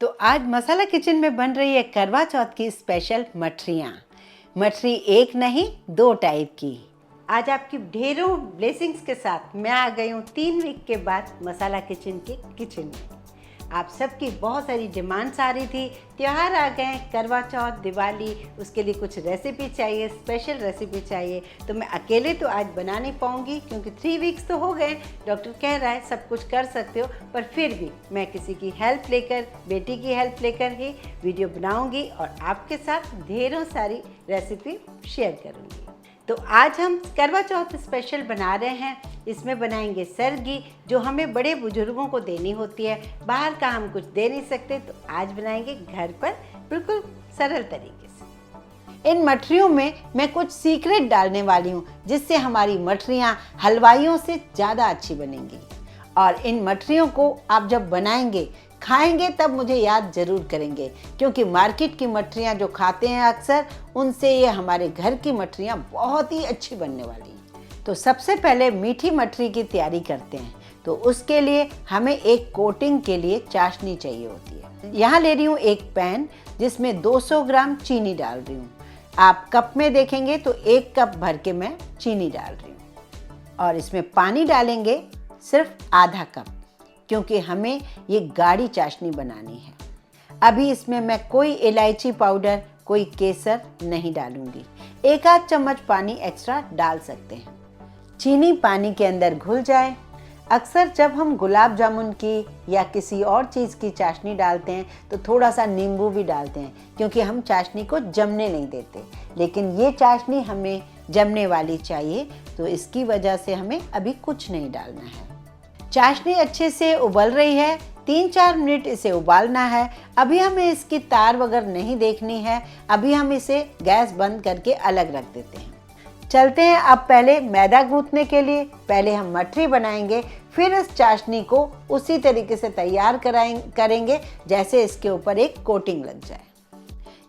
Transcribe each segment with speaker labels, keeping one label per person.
Speaker 1: तो आज मसाला किचन में बन रही है करवा चौथ की स्पेशल मठरियाँ। मठरी एक नहीं 2 टाइप की। आज आपकी ढेरों ब्लेसिंग्स के साथ मैं आ गई हूँ 3 वीक के बाद मसाला किचन के किचन में। आप सबकी बहुत सारी डिमांड्स आ रही थी, त्यौहार आ गए, करवा चौथ, दिवाली, उसके लिए कुछ रेसिपी चाहिए, स्पेशल रेसिपी चाहिए। तो मैं अकेले तो आज बना नहीं पाऊँगी क्योंकि 3 वीक्स तो हो गए। डॉक्टर कह रहा है सब कुछ कर सकते हो, पर फिर भी मैं किसी की हेल्प लेकर, बेटी की हेल्प लेकर ही वीडियो बनाऊँगी और आपके साथ ढेरों सारी रेसिपी शेयर करूँगी। तो आज हम करवा चौथ स्पेशल बना रहे हैं। इसमें बनाएंगे सरगी, जो हमें बड़े बुजुर्गों को देनी होती है। बाहर का हम कुछ दे नहीं सकते, तो आज बनाएंगे घर पर बिल्कुल सरल तरीके से। इन मठरियों में मैं कुछ सीक्रेट डालने वाली हूँ, जिससे हमारी मठरियाँ हलवाइयों से ज़्यादा अच्छी बनेंगी। और इन मठरियों को आप जब बनाएंगे, खाएंगे, तब मुझे याद ज़रूर करेंगे, क्योंकि मार्केट की मठरियाँ जो खाते हैं अक्सर, उनसे ये हमारे घर की मठरियाँ बहुत ही अच्छी बनने वाली हैं। तो सबसे पहले मीठी मठरी की तैयारी करते हैं। तो उसके लिए हमें एक कोटिंग के लिए चाशनी चाहिए होती है। यहाँ ले रही हूँ एक पैन, जिसमें 200 ग्राम चीनी डाल रही हूँ। आप कप में देखेंगे तो 1 कप भर के मैं चीनी डाल रही हूँ। और इसमें पानी डालेंगे सिर्फ आधा कप, क्योंकि हमें ये गाढ़ी चाशनी बनानी है। अभी इसमें मैं कोई इलायची पाउडर, कोई केसर नहीं डालूंगी। 1 आध चम्मच पानी एक्स्ट्रा डाल सकते हैं। चीनी पानी के अंदर घुल जाए। अक्सर जब हम गुलाब जामुन की या किसी और चीज़ की चाशनी डालते हैं तो थोड़ा सा नींबू भी डालते हैं, क्योंकि हम चाशनी को जमने नहीं देते। लेकिन ये चाशनी हमें जमने वाली चाहिए, तो इसकी वजह से हमें अभी कुछ नहीं डालना है। चाशनी अच्छे से उबल रही है, 3-4 मिनट इसे उबालना है। अभी हमें इसकी तार वगैरह नहीं देखनी है। अभी हम इसे गैस बंद करके अलग रख देते हैं। चलते हैं अब पहले मैदा गूंथने के लिए। पहले हम मठरी बनाएंगे, फिर इस चाशनी को उसी तरीके से तैयार करेंगे जैसे इसके ऊपर एक कोटिंग लग जाए।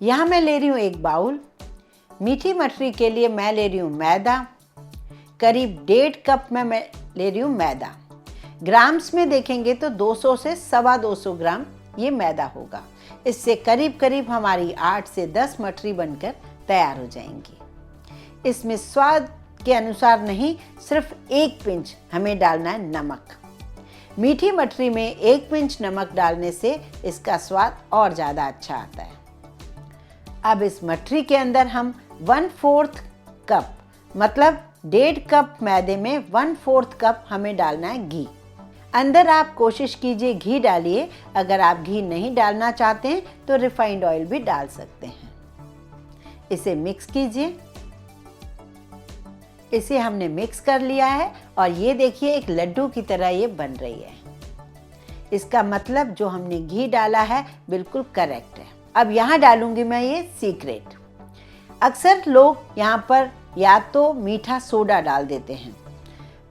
Speaker 1: यहाँ मैं ले रही हूँ एक बाउल। मीठी मठरी के लिए मैं ले रही हूँ मैदा, करीब 1.5 कप में मैं ले रही हूँ मैदा। ग्राम्स में देखेंगे तो 200 से 225 ग्राम ये मैदा होगा। इससे करीब करीब हमारी 8 से 10 मठरी बनकर तैयार हो जाएंगी। इसमें स्वाद के अनुसार नहीं, सिर्फ 1 पिंच हमें डालना है नमक। मीठी मठरी में 1 पिंच नमक डालने से इसका स्वाद और ज़्यादा अच्छा आता है। अब इस मठरी के अंदर हम 1/4 कप, मतलब 1.5 कप मैदे में 1/4 कप हमें डालना है घी। अंदर आप कोशिश कीजिए घी डालिए। अगर आप घी नहीं डालना चाहते हैं तो रिफाइंड ऑयल भी डाल सकते हैं। इसे मिक्स कीजिए। इसे हमने मिक्स कर लिया है और ये देखिए एक लड्डू की तरह ये बन रही है। इसका मतलब जो हमने घी डाला है बिल्कुल करेक्ट है। अब यहाँ डालूंगी मैं ये सीक्रेट। अक्सर लोग यहाँ पर या तो मीठा सोडा डाल देते हैं,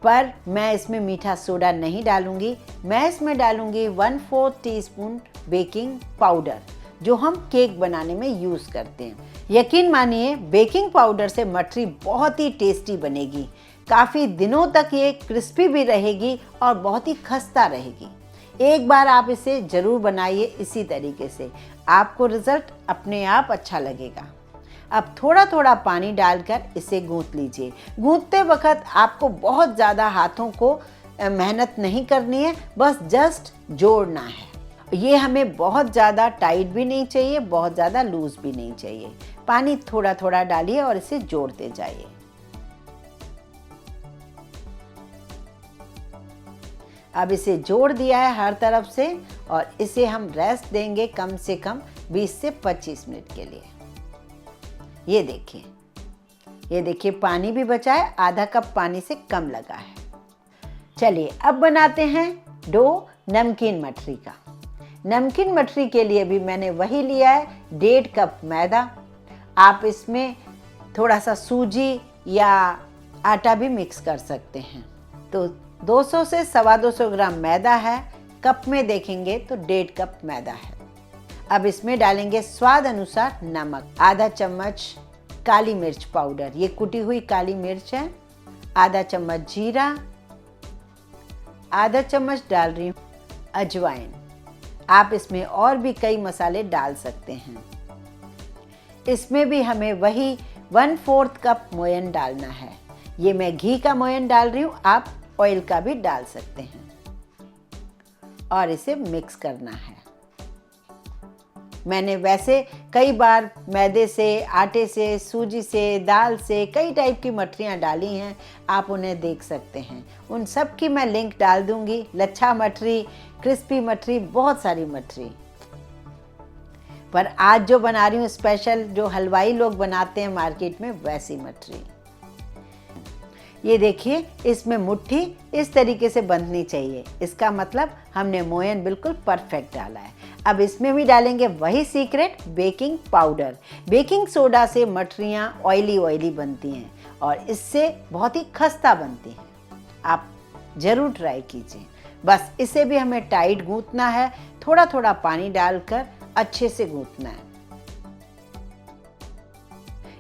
Speaker 1: पर मैं इसमें मीठा सोडा नहीं डालूंगी। मैं इसमें डालूंगी 1/4 टीस्पून बेकिंग पाउडर, जो हम केक बनाने में यूज़ करते हैं। यकीन मानिए, बेकिंग पाउडर से मठरी बहुत ही टेस्टी बनेगी। काफ़ी दिनों तक ये क्रिस्पी भी रहेगी और बहुत ही खस्ता रहेगी। एक बार आप इसे ज़रूर बनाइए इसी तरीके से, आपको रिज़ल्ट अपने आप अच्छा लगेगा। अब थोड़ा थोड़ा पानी डालकर इसे गूंथ लीजिए। गूंथते वक्त आपको बहुत ज़्यादा हाथों को मेहनत नहीं करनी है, बस जस्ट जोड़ना है। ये हमें बहुत ज़्यादा टाइट भी नहीं चाहिए, बहुत ज़्यादा लूज़ भी नहीं चाहिए। पानी थोड़ा थोड़ा डालिए और इसे जोड़ते जाइए। अब इसे जोड़ दिया है हर तरफ से, और इसे हम रेस्ट देंगे कम से कम 20 से 25 मिनट के लिए। ये देखिए पानी भी बचा है, आधा कप पानी से कम लगा है। चलिए अब बनाते हैं डो नमकीन मठरी का। नमकीन मठरी के लिए भी मैंने वही लिया है, 1.5 कप मैदा। आप इसमें थोड़ा सा सूजी या आटा भी मिक्स कर सकते हैं। तो 200 से 225 ग्राम मैदा है। कप में देखेंगे तो 1.5 कप मैदा है। अब इसमें डालेंगे स्वाद अनुसार नमक, आधा चम्मच काली मिर्च पाउडर, ये कुटी हुई काली मिर्च है, आधा चम्मच जीरा, आधा चम्मच डाल रही हूँ अजवाइन। आप इसमें और भी कई मसाले डाल सकते हैं। इसमें भी हमें वही 1/4 कप मोयन डालना है। ये मैं घी का मोयन डाल रही हूँ, आप ऑयल का भी डाल सकते हैं। और इसे मिक्स करना है। मैंने वैसे कई बार मैदे से, आटे से, सूजी से, दाल से कई टाइप की मठरियाँ डाली हैं, आप उन्हें देख सकते हैं। उन सब की मैं लिंक डाल दूंगी। लच्छा मठरी, क्रिस्पी मठरी, बहुत सारी मठरी। पर आज जो बना रही हूँ स्पेशल, जो हलवाई लोग बनाते हैं मार्केट में, वैसी मठरी। ये देखिए, इसमें मुट्ठी इस तरीके से बंधनी चाहिए। इसका मतलब हमने मोयन बिल्कुल परफेक्ट डाला है। अब इसमें भी डालेंगे वही secret, baking powder. Baking soda से मठरियाँ ऑयली ऑयली बनती हैं और इससे बहुत ही खस्ता बनती हैं। आप ज़रूर ट्राई कीजिए। बस इसे भी हमें टाइट गूंथना है, थोड़ा थोड़ा पानी डालकर अच्छे से गूंथना है।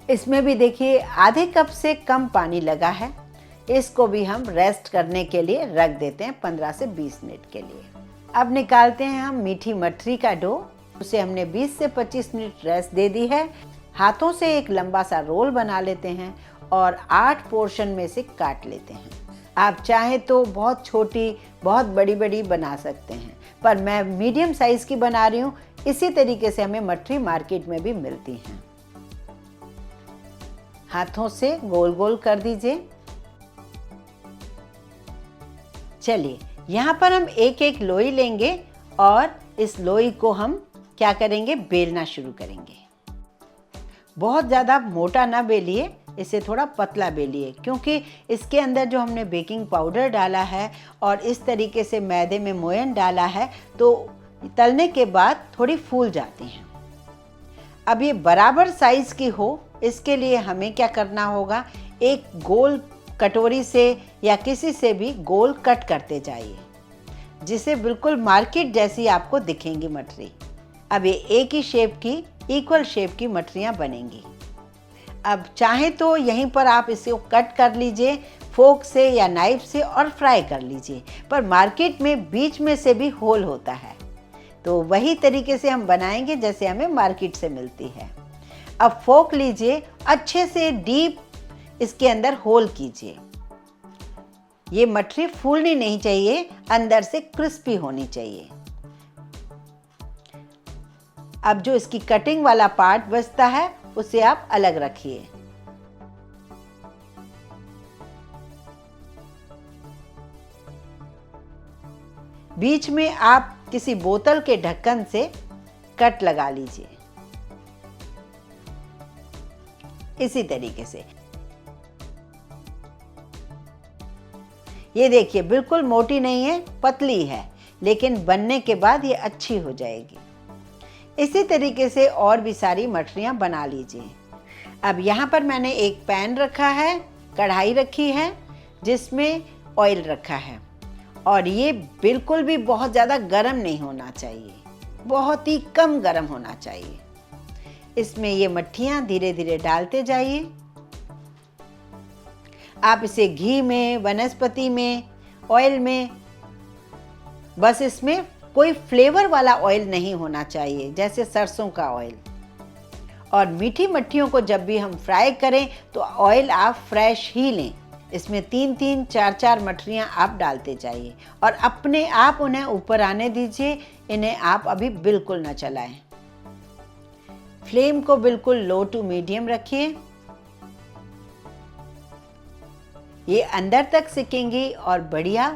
Speaker 1: इसमें भी देखिए आधे कप से कम पानी लगा है। इसको भी हम रेस्ट करने के लिए रख देते हैं 15 से 20 मिनट के लिए। अब निकालते हैं हम मीठी मठरी का डो। उसे हमने 20 से 25 मिनट रेस्ट दे दी है। हाथों से एक लंबा सा रोल बना लेते हैं और 8 पोर्शन में से काट लेते हैं। आप चाहें तो बहुत छोटी, बहुत बड़ी बड़ी बना सकते हैं, पर मैं मीडियम साइज़ की बना रही हूँ। इसी तरीके से हमें मठरी मार्केट में भी मिलती हैं। हाथों से गोल गोल कर दीजिए। चलिए, यहाँ पर हम एक एक लोई लेंगे और इस लोई को हम क्या करेंगे, बेलना शुरू करेंगे। बहुत ज़्यादा मोटा ना बेलिए, इसे थोड़ा पतला बेलिए, क्योंकि इसके अंदर जो हमने बेकिंग पाउडर डाला है और इस तरीके से मैदे में मोयन डाला है, तो तलने के बाद थोड़ी फूल जाती हैं। अब ये बराबर साइज़ की हो, इसके लिए हमें क्या करना होगा, एक गोल कटोरी से या किसी से भी गोल कट करते जाइए, जिसे बिल्कुल मार्केट जैसी आपको दिखेंगी मठरी। अब ये एक ही शेप की, इक्वल शेप की मठरियाँ बनेंगी। अब चाहें तो यहीं पर आप इसे कट कर लीजिए फोक से या नाइफ से और फ्राई कर लीजिए, पर मार्केट में बीच में से भी होल होता है, तो वही तरीके से हम बनाएंगे जैसे हमें मार्केट से मिलती है। अब फोक लीजिए, अच्छे से डीप इसके अंदर होल कीजिए। ये मठरी फूलनी नहीं चाहिए, अंदर से क्रिस्पी होनी चाहिए। अब जो इसकी कटिंग वाला पार्ट बचता है, उसे आप अलग रखिए। बीच में आप किसी बोतल के ढक्कन से कट लगा लीजिए, इसी तरीके से। ये देखिए, बिल्कुल मोटी नहीं है, पतली है, लेकिन बनने के बाद ये अच्छी हो जाएगी। इसी तरीके से और भी सारी मठरियाँ बना लीजिए। अब यहाँ पर मैंने एक पैन रखा है, कढ़ाई रखी है, जिसमें ऑयल रखा है, और ये बिल्कुल भी बहुत ज़्यादा गर्म नहीं होना चाहिए, बहुत ही कम गर्म होना चाहिए। इसमें ये मठियाँ धीरे धीरे डालते जाइए। आप इसे घी में, वनस्पति में, ऑयल में, बस इसमें कोई फ्लेवर वाला ऑयल नहीं होना चाहिए, जैसे सरसों का ऑयल। और मीठी मठियों को जब भी हम फ्राई करें तो ऑयल आप फ्रेश ही लें। इसमें 3-3, 4-4 मठरियाँ आप डालते जाइए और अपने आप उन्हें ऊपर आने दीजिए। इन्हें आप अभी बिल्कुल ना चलाएं। फ्लेम को बिल्कुल लो टू मीडियम रखिए। ये अंदर तक सिकेंगी और बढ़िया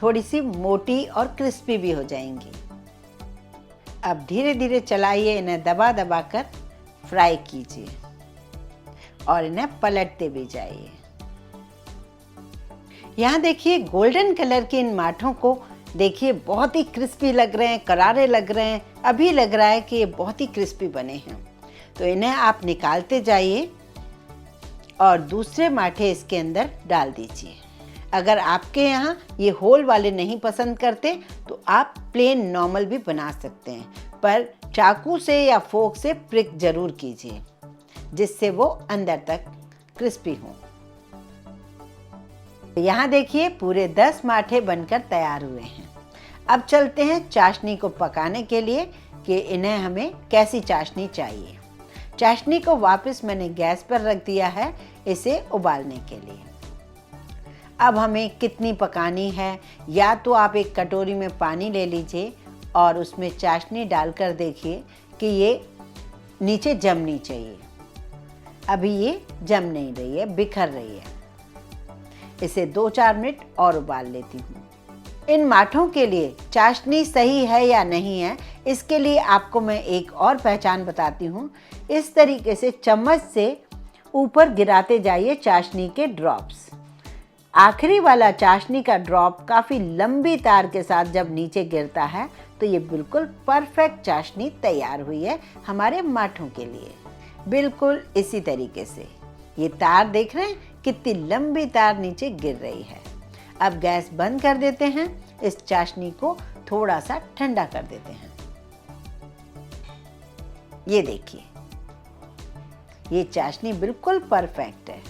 Speaker 1: थोड़ी सी मोटी और क्रिस्पी भी हो जाएंगी। अब धीरे धीरे चलाइए, इन्हें दबा दबा कर फ्राई कीजिए और इन्हें पलटते भी जाइए। यहाँ देखिए, गोल्डन कलर के इन माठों को देखिए, बहुत ही क्रिस्पी लग रहे हैं, करारे लग रहे हैं। अभी लग रहा है कि ये बहुत ही क्रिस्पी बने हैं। तो इन्हें आप निकालते जाइए और दूसरे माठे इसके अंदर डाल दीजिए। अगर आपके यहाँ ये होल वाले नहीं पसंद करते तो आप प्लेन नॉर्मल भी बना सकते हैं, पर चाकू से या फोक से प्रिक जरूर कीजिए, जिससे वो अंदर तक क्रिस्पी हो। यहाँ देखिए, पूरे 10 माठे बनकर तैयार हुए हैं। अब चलते हैं चाशनी को पकाने के लिए कि इन्हें हमें कैसी चाशनी चाहिए। चाशनी को वापस मैंने गैस पर रख दिया है इसे उबालने के लिए। अब हमें कितनी पकानी है, या तो आप एक कटोरी में पानी ले लीजिए और उसमें चाशनी डालकर देखिए कि ये नीचे जमनी चाहिए। अभी ये जम नहीं रही है, बिखर रही है। इसे 2-4 मिनट और उबाल लेती हूँ। इन माठों के लिए चाशनी सही है या नहीं है, इसके लिए आपको मैं एक और पहचान बताती हूँ। इस तरीके से चम्मच से ऊपर गिराते जाइए चाशनी के ड्रॉप्स। आखिरी वाला चाशनी का ड्रॉप काफ़ी लंबी तार के साथ जब नीचे गिरता है तो ये बिल्कुल परफेक्ट चाशनी तैयार हुई है हमारे माठों के लिए। बिल्कुल इसी तरीके से ये तार देख रहे हैं, कितनी लंबी तार नीचे गिर रही है। अब गैस बंद कर देते हैं, इस चाशनी को थोड़ा सा ठंडा कर देते हैं। ये देखिए, ये चाशनी बिल्कुल परफेक्ट है।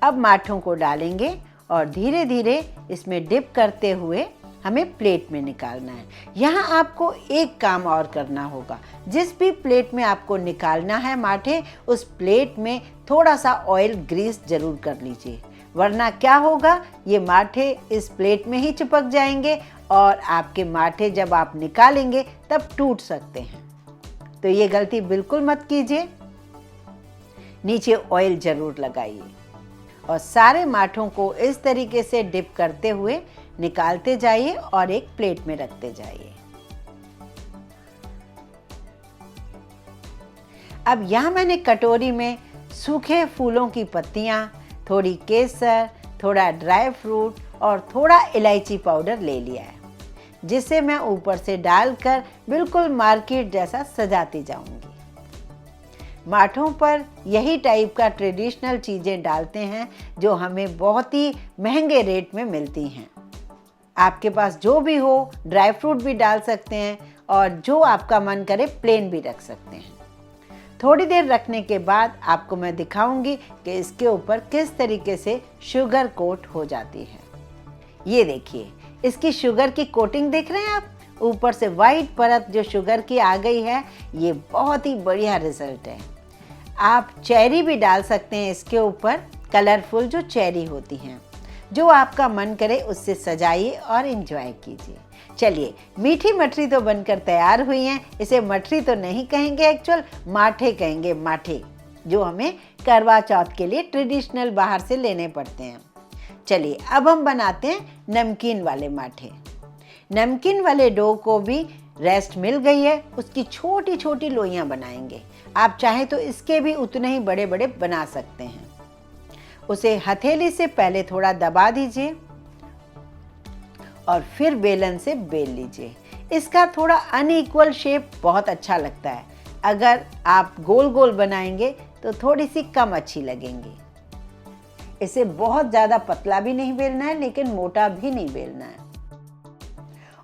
Speaker 1: अब माठों को डालेंगे और धीरे धीरे इसमें डिप करते हुए हमें प्लेट में निकालना है। यहाँ आपको एक काम और करना होगा, जिस भी प्लेट में आपको निकालना है माठे, उस प्लेट में थोड़ा सा ऑयल ग्रीस जरूर कर लीजिए, वरना क्या होगा, ये माठे इस प्लेट में ही चिपक जाएंगे और आपके माठे जब आप निकालेंगे तब टूट सकते हैं। तो ये गलती बिल्कुल मत कीजिए, नीचे ऑयल जरूर लगाइए और सारे माठों को इस तरीके से डिप करते हुए निकालते जाइए और एक प्लेट में रखते जाइए। अब यहाँ मैंने कटोरी में सूखे फूलों की पत्तियाँ, थोड़ी केसर, थोड़ा ड्राई फ्रूट और थोड़ा इलायची पाउडर ले लिया है, जिसे मैं ऊपर से डालकर बिल्कुल मार्केट जैसा सजाती जाऊंगी। माठों पर यही टाइप का ट्रेडिशनल चीज़ें डालते हैं जो हमें बहुत ही महंगे रेट में मिलती हैं। आपके पास जो भी हो, ड्राई फ्रूट भी डाल सकते हैं और जो आपका मन करे प्लेन भी रख सकते हैं। थोड़ी देर रखने के बाद आपको मैं दिखाऊंगी कि इसके ऊपर किस तरीके से शुगर कोट हो जाती है। ये देखिए, इसकी शुगर की कोटिंग देख रहे हैं आप, ऊपर से वाइट परत जो शुगर की आ गई है, ये बहुत ही बढ़िया रिजल्ट है। आप चेरी भी डाल सकते हैं इसके ऊपर, कलरफुल जो चेरी होती हैं। जो आपका मन करे उससे सजाइए और एंजॉय कीजिए। चलिए, मीठी मठरी तो बनकर तैयार हुई हैं। इसे मठरी तो नहीं कहेंगे, एक्चुअल माठे कहेंगे, माठे, जो हमें करवा चौथ के लिए ट्रेडिशनल बाहर से लेने पड़ते हैं। चलिए, अब हम बनाते हैं नमकीन वाले माठे। नमकीन वाले डो को भी रेस्ट मिल गई है, उसकी छोटी छोटी लोइयां बनाएंगे। आप चाहें तो इसके भी उतने ही बड़े बड़े बना सकते हैं। उसे हथेली से पहले थोड़ा दबा दीजिए और फिर बेलन से बेल लीजिए। इसका थोड़ा अनइक्वल शेप बहुत अच्छा लगता है। अगर आप गोल गोल बनाएंगे तो थोड़ी सी कम अच्छी लगेंगी। इसे बहुत ज़्यादा पतला भी नहीं बेलना है, लेकिन मोटा भी नहीं बेलना है।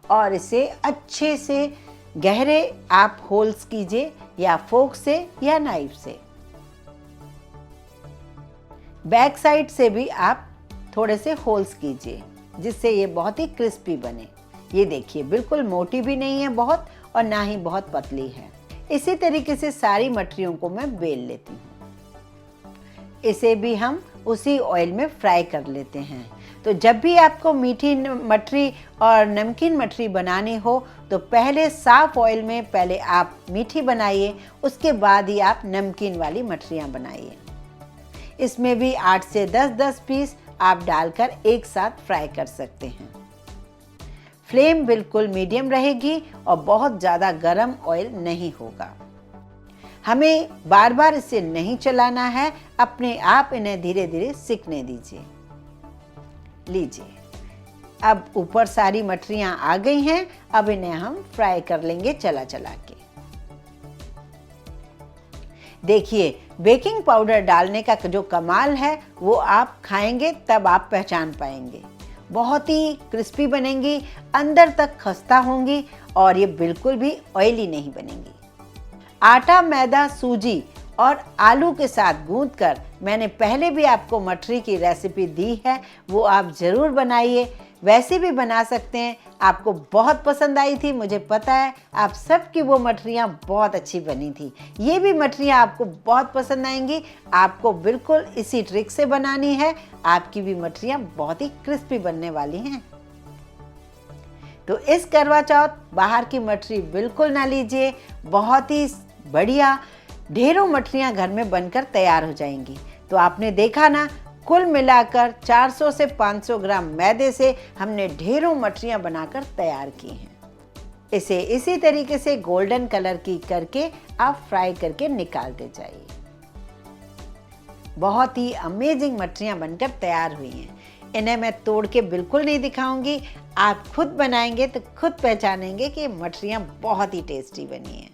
Speaker 1: और इसे अच्छे से गहरे आप होल्स कीजिए, या फोक से या नाइफ से। बैक साइड से भी आप थोड़े से होल्स कीजिए, जिससे ये बहुत ही क्रिस्पी बने। ये देखिए, बिल्कुल मोटी भी नहीं है बहुत, और ना ही बहुत पतली है। इसी तरीके से सारी मठरियों को मैं बेल लेती हूँ। इसे भी हम उसी ऑयल में फ्राई कर लेते हैं। तो जब भी आपको मीठी मठरी और नमकीन मठरी बनानी हो तो पहले साफ ऑयल में पहले आप मीठी बनाइए, उसके बाद ही आप नमकीन वाली मठरियाँ बनाइए। इसमें भी 8 से 10 पीस आप डालकर एक साथ फ्राई कर सकते हैं। फ्लेम बिल्कुल मीडियम रहेगी और बहुत ज़्यादा गरम ऑयल नहीं होगा। हमें बार बार इसे नहीं चलाना है, अपने आप इन्हें धीरे धीरे सिकने दीजिए। लीजिए, अब ऊपर सारी मठरियाँ आ गई हैं। अब इन्हें हम फ्राई कर लेंगे चला चला के। देखिए, बेकिंग पाउडर डालने का जो कमाल है वो आप खाएंगे तब आप पहचान पाएंगे। बहुत ही क्रिस्पी बनेंगी, अंदर तक खस्ता होंगी और ये बिल्कुल भी ऑयली नहीं बनेंगी। आटा, मैदा, सूजी और आलू के साथ गूंथकर मैंने पहले भी आपको मठरी की रेसिपी दी है, वो आप ज़रूर बनाइए। वैसे भी बना सकते हैं। आपको बहुत पसंद आई थी, मुझे पता है आप सबकी वो मठरियाँ बहुत अच्छी बनी थी। ये भी मठरियाँ आपको बहुत पसंद आएंगी। आपको बिल्कुल इसी ट्रिक से बनानी है, आपकी भी मठरियाँ बहुत ही क्रिस्पी बनने वाली हैं। तो इस करवा चौथ बाहर की मठरी बिल्कुल ना लीजिए, बहुत ही बढ़िया ढेरों मठरियाँ घर में बनकर तैयार हो जाएंगी। तो आपने देखा ना, कुल मिलाकर 400 से 500 ग्राम मैदे से हमने ढेरों मठरियाँ बनाकर तैयार की हैं। इसे इसी तरीके से गोल्डन कलर की करके आप फ्राई करके निकालते जाइए। बहुत ही अमेजिंग मठरियाँ बनकर तैयार हुई हैं। इन्हें मैं तोड़ के बिल्कुल नहीं दिखाऊंगी, आप खुद बनाएंगे तो खुद पहचानेंगे कि मठरियाँ बहुत ही टेस्टी बनी हैं।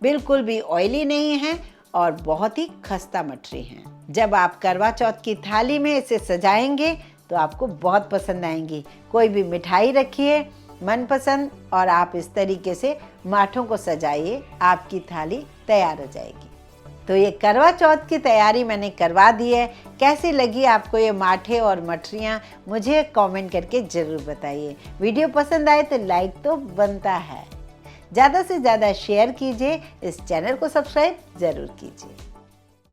Speaker 1: बिल्कुल भी ऑयली नहीं है और बहुत ही खस्ता मठरी हैं। जब आप करवा चौथ की थाली में इसे सजाएंगे तो आपको बहुत पसंद आएंगी। कोई भी मिठाई रखिए मनपसंद और आप इस तरीके से माठों को सजाइए, आपकी थाली तैयार हो जाएगी। तो ये करवा चौथ की तैयारी मैंने करवा दी है। कैसी लगी आपको ये माठे और मठरियाँ, मुझे कमेंट करके ज़रूर बताइए। वीडियो पसंद आए तो लाइक तो बनता है, ज़्यादा से ज़्यादा शेयर कीजिए, इस चैनल को सब्सक्राइब ज़रूर कीजिए।